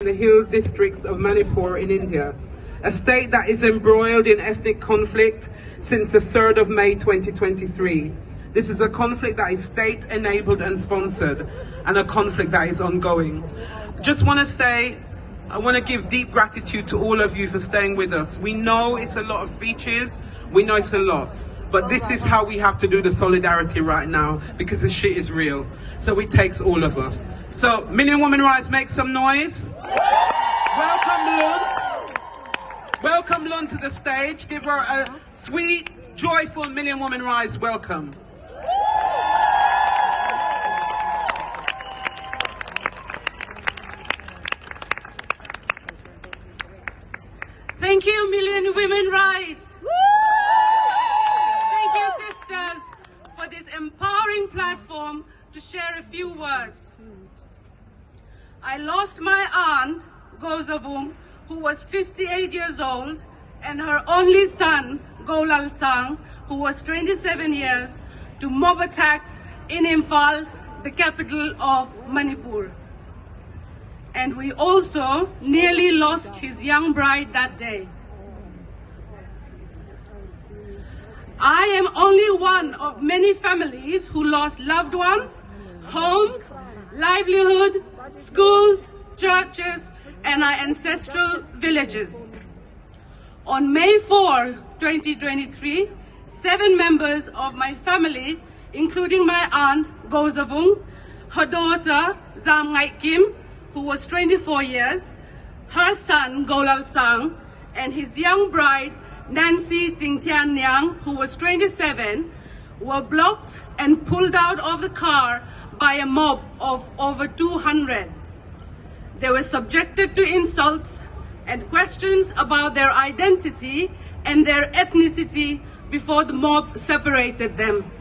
the hill districts of Manipur in India, a state that is embroiled in ethnic conflict since the 3rd of May 2023. This is a conflict that is state-enabled and sponsored, and a conflict that is ongoing. Just want to say, I want to give deep gratitude to all of you for staying with us. We know it's a lot of speeches, we know it's a lot, but this is how we have to do the solidarity right now, because the shit is real. So it takes all of us. So, Million Women Rise, make some noise. Welcome Lun. Welcome Lun to the stage. Give her a sweet, joyful Million Women Rise welcome. Thank you, Million Women Rise. Thank you, sisters, for this empowering platform to share a few words. I lost my aunt, Gozavung, who was 58 years old, and her only son, Golal Sang, who was 27 years, to mob attacks in Imphal, the capital of Manipur. And we also nearly lost his young bride that day. I am only one of many families who lost loved ones, homes, livelihood, schools, churches, and our ancestral villages. On May 4, 2023, 7 members of my family, including my aunt, Gozavung, her daughter, Zamngai Kim, who was 24 years, her son, Golal Sang, and his young bride, Nancy Tingtian Nyang, who was 27, were blocked and pulled out of the car by a mob of over 200. They were subjected to insults and questions about their identity and their ethnicity before the mob separated them.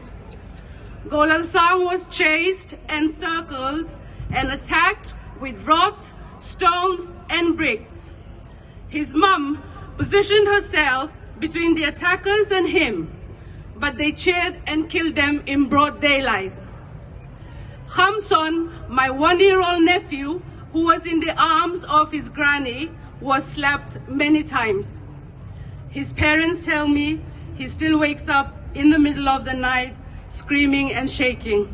Golal Sang was chased, encircled, and attacked with rods, stones, and bricks. His mum positioned herself between the attackers and him, but they cheered and killed them in broad daylight. Khamson, my 1-year-old nephew, who was in the arms of his granny, was slapped many times. His parents tell me he still wakes up in the middle of the night, screaming and shaking.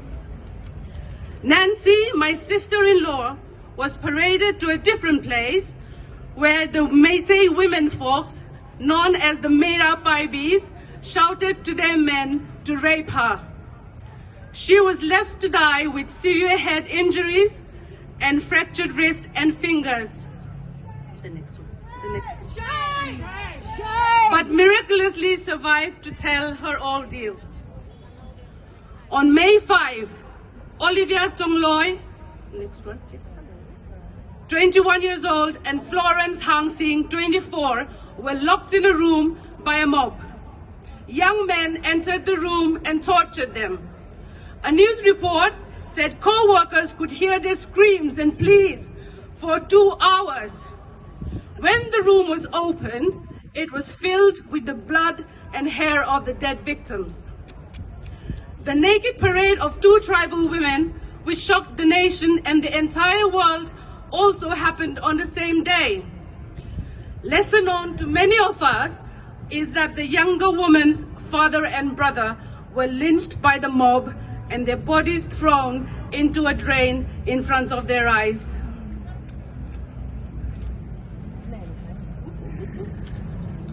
Nancy, my sister-in-law, was paraded to a different place where the Métis women folks, known as the Mera Paibis, shouted to their men to rape her. She was left to die with severe head injuries and fractured wrist and fingers. The next one. But miraculously survived to tell her ordeal. On May 5, Olivia Tongloy, next one please, 21 years old, and Florence Hang Sing, 24, were locked in a room by a mob. Young men entered the room and tortured them. A news report said co-workers could hear their screams and pleas for 2 hours. When the room was opened, it was filled with the blood and hair of the dead victims. The naked parade of 2 tribal women, which shocked the nation and the entire world, also happened on the same day. Lesser known to many of us is that the younger woman's father and brother were lynched by the mob and their bodies thrown into a drain in front of their eyes.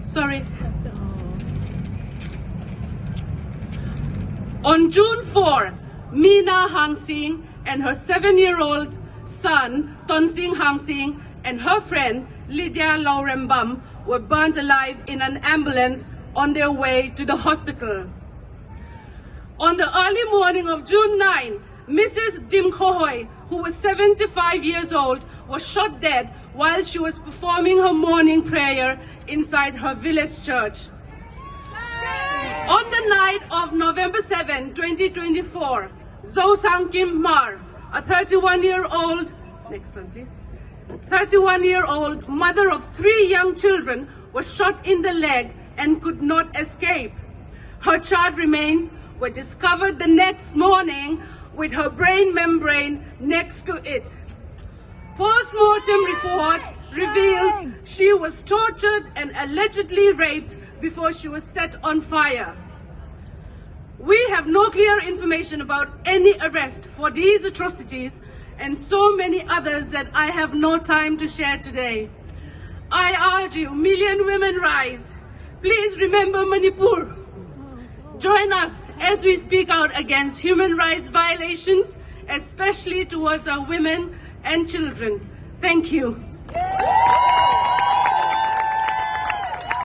Sorry. On June 4, Meena Hang Sing and her 7-year-old son, Tonsing Hang Sing, and her friend, Lydia Laurembam, were burnt alive in an ambulance on their way to the hospital. On the early morning of June 9, Mrs. Dim Khohoi, who was 75 years old, was shot dead while she was performing her morning prayer inside her village church. On the night of November 7, 2024, Kuki-Zomi-Hmar, a 31-year-old, next one please, 31-year-old mother of 3 young children, was shot in the leg and could not escape. Her charred remains were discovered the next morning with her brain membrane next to it. Post-mortem report reveals she was tortured and allegedly raped before she was set on fire. We have no clear information about any arrest for these atrocities and so many others that I have no time to share today. I urge you, Million Women Rise, please remember Manipur. Join us as we speak out against human rights violations, especially towards our women and children. Thank you.